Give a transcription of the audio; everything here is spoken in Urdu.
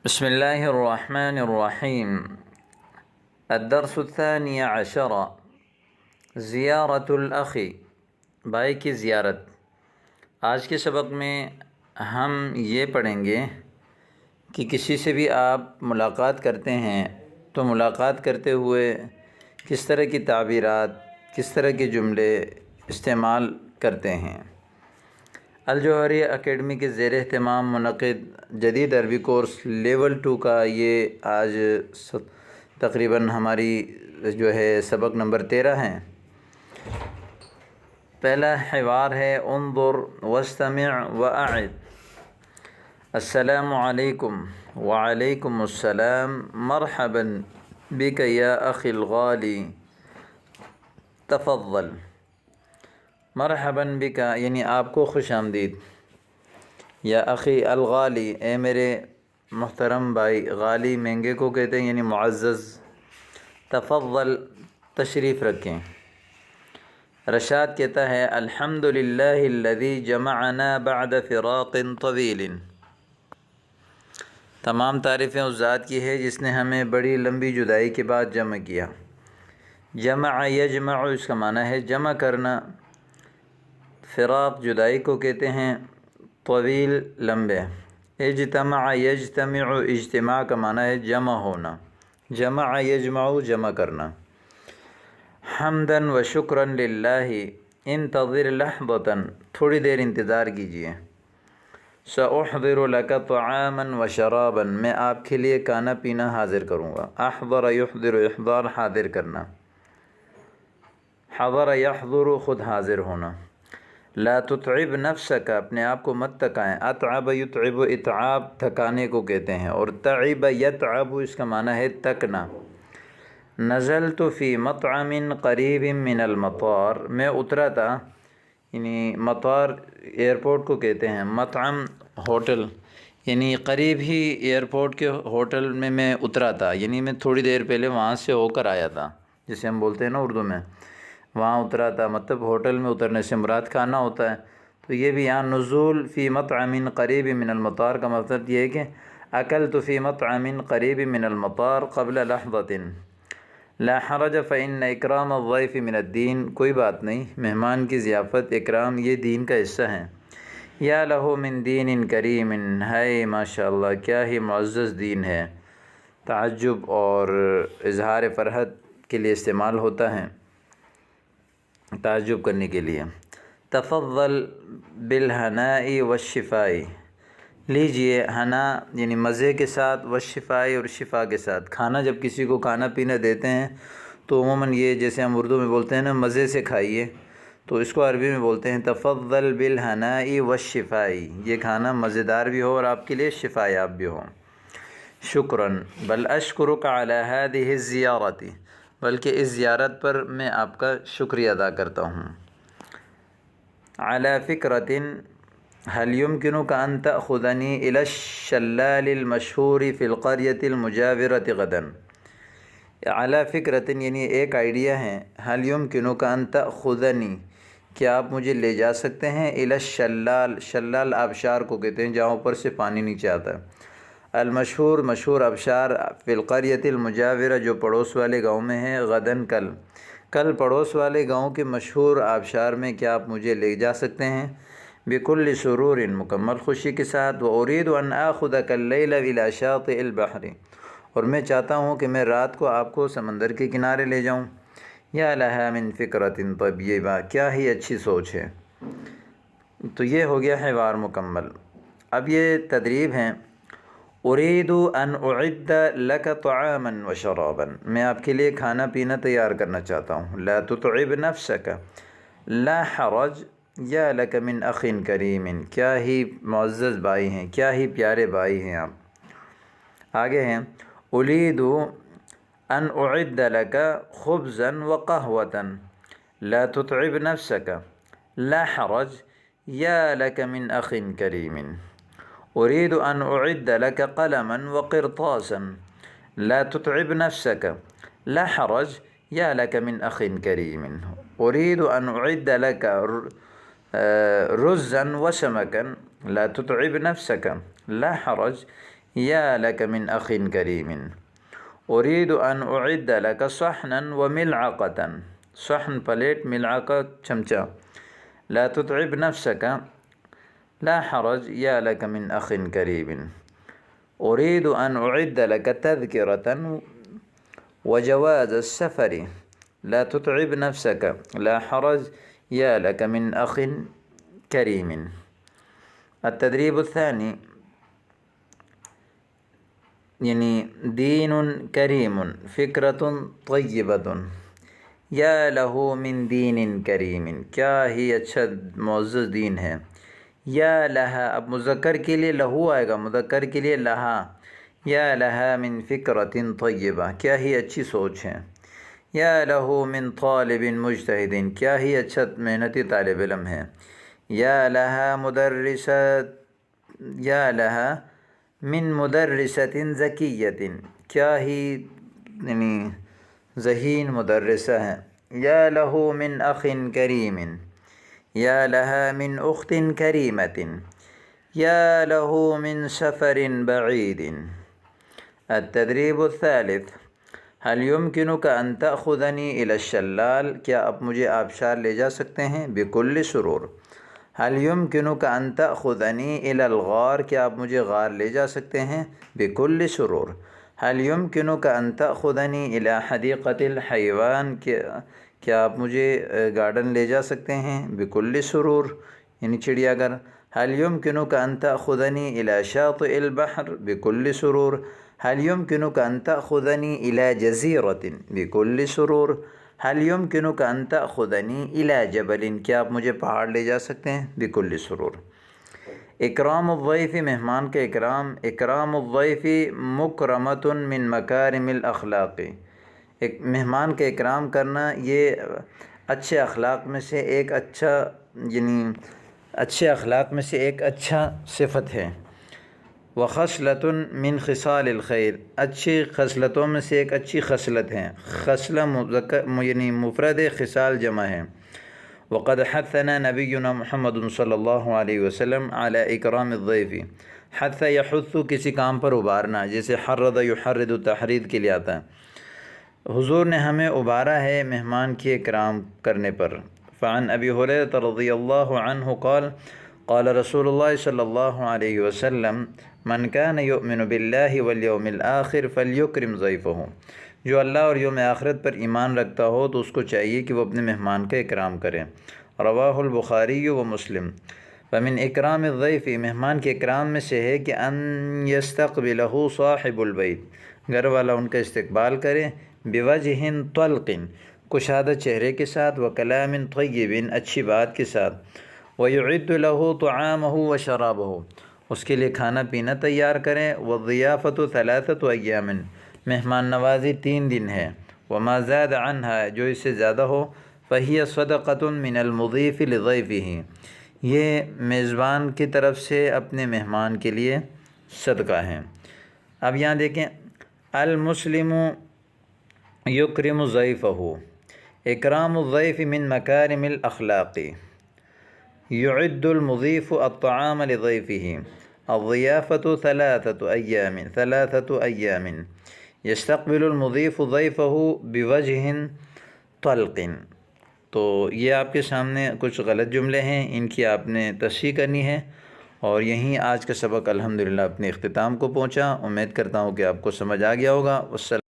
بسم الله الرحمن الرحيم. الدرس الثاني عشر زیارت الاخی، بھائی کی زیارت۔ آج کے سبق میں ہم یہ پڑھیں گے کہ کسی سے بھی آپ ملاقات کرتے ہیں تو ملاقات کرتے ہوئے کس طرح کی تعبیرات، کس طرح کے جملے استعمال کرتے ہیں۔ الجوہری اکیڈمی کے زیر اہتمام منعقد جدید عربی کورس لیول 2 کا یہ آج تقریباً ہماری سبق نمبر 13 ہے۔ پہلا حوار ہے انظر واستمع واعد۔ السلام علیکم۔ وعلیکم السلام۔ مرحبا بک یا اخی الغالی، تفضل۔ مرحبا بک یعنی آپ کو خوش آمدید، یا اخی الغالی اے میرے محترم بھائی، غالی مہنگے کو کہتے ہیں یعنی معزز، تفضل تشریف رکھیں۔ رشاد کہتا ہے الحمدللہ الذی جمعنا بعد فراق طویل، تمام تعریفیں اس ذات کی ہے جس نے ہمیں بڑی لمبی جدائی کے بعد جمع کیا۔ جمع یجمع اس کا معنی ہے جمع کرنا، فراق جدائی کو کہتے ہیں، طویل لمبے۔ اجتمع یجتمع اجتماع کا معنی ہے جمع ہونا، جمع یجمع جمع کرنا۔ حمدا و شکرا للہ، انتظر لحظتا تھوڑی دیر انتظار کیجیے۔ سأحضر لک طعاما و شرابا میں آپ کے لیے کھانا پینا حاضر کروں گا۔ احضر یحضر احضار حاضر کرنا، حضر یحضر خود حاضر ہونا۔ لا تتعب نفسک اپنے آپ کو مت تکائیں۔ اتعب یتعب اتعاب تھکانے کو کہتے ہیں، اور تعب یتعب اس کا معنی ہے تکنا۔ نزلت فی مطعم قریب من المطار میں اترا تھا، یعنی مطار ایئرپورٹ کو کہتے ہیں، مطعم ہوٹل، یعنی قریب ہی ایئرپورٹ کے ہوٹل میں اترا تھا، یعنی میں تھوڑی دیر پہلے وہاں سے ہو کر آیا تھا، جسے ہم بولتے ہیں نا اردو میں، وہاں اترا تھا، مطلب ہوٹل میں اترنے سے مراد کھانا ہوتا ہے۔ تو یہ بھی یہاں نزول فی مطعم قریب من المطار کا مطلب یہ ہے کہ اکلت فی مطعم قریب من المطار قبل لحظۃ لا حرج فإن اکرام الضیف من الدین، کوئی بات نہیں، مہمان کی ضیافت اکرام یہ دین کا حصہ ہے۔ یا لہو من دین کریم، ہے ماشاء اللہ کیا ہی معزز دین ہے، تعجب اور اظہار فرحت کے لیے استعمال ہوتا ہے، تعجب کرنے کے لیے۔ تفضل بالہناء والشفاء، لیجئے ہنا یعنی مزے کے ساتھ، والشفاء اور شفا کے ساتھ۔ کھانا جب کسی کو کھانا پینا دیتے ہیں تو عموماً یہ جیسے ہم اردو میں بولتے ہیں نا مزے سے کھائیے، تو اس کو عربی میں بولتے ہیں تفضل بالہناء والشفاء، یہ کھانا مزیدار بھی ہو اور آپ کے لیے شفا یاب بھی ہو۔ شکراً بل اشکرک علی هذه الزیارت، بلکہ اس زیارت پر میں آپ کا شکریہ ادا کرتا ہوں۔ علی فکرۃ هل يمكنك ان تأخذني الى الشلال المشهور في القرية المجاورة غدا، علی فکرۃ یعنی ایک آئیڈیا ہے، هل يمكنك ان تأخذني کیا آپ مجھے لے جا سکتے ہیں، الى الشلال، شلال آبشار کو کہتے ہیں جہاں اوپر سے پانی نیچے آتا ہے، المشہور مشہور آبشار، فی القریۃ المجاورہ جو پڑوس والے گاؤں میں ہے، غداً کل، کل پڑوس والے گاؤں کے مشہور آبشار میں کیا آپ مجھے لے جا سکتے ہیں، بکل سرور مکمل خوشی کے ساتھ، وارید ان آخذک اللیل الی شاطئ البحر اور میں چاہتا ہوں کہ میں رات کو آپ کو سمندر کے کنارے لے جاؤں۔ یا لہا من فکرۃ طیبہ، کیا ہی اچھی سوچ ہے۔ تو یہ ہو گیا حوار مکمل۔ اب یہ تدریب ہیں، اريد ان اعد لك طعاما وشرابا، میں آپ کے لیے کھانا پینا تیار کرنا چاہتا ہوں۔ لا تتعب نفسك، لا حرج، یا لك من اخ کریم، کیا ہی معزز بھائی ہیں، کیا ہی پیارے بھائی ہیں آپ۔ آگے ہیں اريد ان اعد لك خبزا وقهوة، لا تتعب نفسك، لا حرج، یا لك من اخ کریم۔ اريد ان اعد لك قلما وقرطاسا، لا تتعب نفسك، لا حرج، یا لك من اخ کریم۔ اريد ان اعد لك رزا وسمكا، لا تتعب نفسك، لا حرج، یا لک من اخ کریم، اريد ان اعد لك صحنا وملعقة، صحن پلیٹ، ملعقة چمچہ، لا تتعب نفسك، لا حرج، یا لک من اخ کریم، اريد ان اعد لك تذکرة وجواز السفر، لا تتعب نفسك، لا حرج، یا لك من اخ کریم۔ التدریب الثانی، یعنی دین کریم فکرۃ طیبۃ، یا لہو من دین کریم، کیا ہی اچھا معزز دین ہے، یا لہا، اب مذکر کے لیے لہو آئے گا، مذکر کے لیے لہا، یا لہا من فکرۃ طیبہ، کیا ہی اچھی سوچ ہے، یا لہو من طالب مجتہد، کیا ہی اچھا محنتی طالب علم ہے، یا لہا مدرسۃ، یا لہا من مدرسۃ ذکیۃ، کیا ہی یعنی ذہین مدرسہ ہے، یا لہو من اخ کریم، یا لہا من اخت کریمۃ، یا لہو من سفر بعید۔ التدریب الثالث، هل يمكنك ان تأخذني الى الشلال، کیا آپ مجھے آبشار لے جا سکتے ہیں، بكل سرور۔ هل يمكنك ان تأخذني الى الغار، کیا آپ مجھے غار لے جا سکتے ہیں، بكل سرور۔ هل يمكنك ان تأخذني الى حديقة الحيوان، کیا آپ مجھے گارڈن لے جا سکتے ہیں، بكل سرور، یعنی چڑیا گھر۔ هل يمكنك ان تأخذني الى شاطئ البحر، بكل سرور۔ هل يمكنك ان تأخذني الى جزيرة، بكل سرور۔ هل يمكنك ان تأخذني الى جبل، کیا آپ مجھے پہاڑ لے جا سکتے ہیں، بكل سرور۔ اکرام الضیف، مہمان کا اکرام، اکرام الضیف مکرمۃ من مکارم الاخلاق، ایک مہمان کا اکرام کرنا یہ اچھے اخلاق میں سے ایک اچھا، یعنی اچھے اخلاق میں سے ایک اچھا صفت ہے۔ وخصلۃ من خصال الخیر، اچھی خصلتوں میں سے ایک اچھی خصلت ہے، خصلہ یعنی مفرد، خصال جمع ہے۔ وقد حثنا نبینا محمد صلی اللہ علیہ وسلم علی اکرام الضیف، حث یحث کسی کام پر ابارنا، جیسے حرض یحرض تحرید کے لیے آتا ہے، حضور نے ہمیں ابارا ہے مہمان کے اکرام کرنے پر۔ فعن ابی ہریرہ رضی اللہ عنہ قال قال رسول اللہ صلی اللہ علیہ وسلم من کان یؤمن باللہ والیوم الآخر فلیکرم ضیفہ، جو اللہ اور یوم آخرت پر ایمان رکھتا ہو تو اس کو چاہیے کہ وہ اپنے مہمان کا اکرام کرے۔ رواہ البخاری و مسلم۔ فمن اکرام الضیف، مہمان کے اکرام میں سے ہے کہ ان یستقبلہ صاحب البیت، گھر والا ان کا استقبال کرے، بوجہ طلق، کشادہ چہرے کے ساتھ، وکلام طیب، اچھی بات کے ساتھ، ویعد لہ طعامہ وشرابہ، اس کے لیے کھانا پینا تیار کریں، والضیافۃ ثلاثۃ ایام، مہمان نوازی 3 دن ہے، وما زاد عنہا، جو اس سے زیادہ ہو، فہی صدقۃ من المضیف لضیفہ، یہ میزبان کی طرف سے اپنے مہمان کے لیے صدقہ ہے۔ اب یہاں دیکھیں، المسلم یکرم ضیفہ، اکرام الضیف من مکارم الاخلاق، یعد المضیف الطعام لضیفہ، الضیافۃ ثلاثۃ ایام، یستقبل المضیف ضیفہ بوجہ طلق۔ تو یہ آپ کے سامنے کچھ غلط جملے ہیں، ان کی آپ نے تصحیح کرنی ہے، اور یہیں آج کا سبق الحمدللہ اپنے اختتام کو پہنچا۔ امید کرتا ہوں کہ آپ کو سمجھ آ گیا ہوگا۔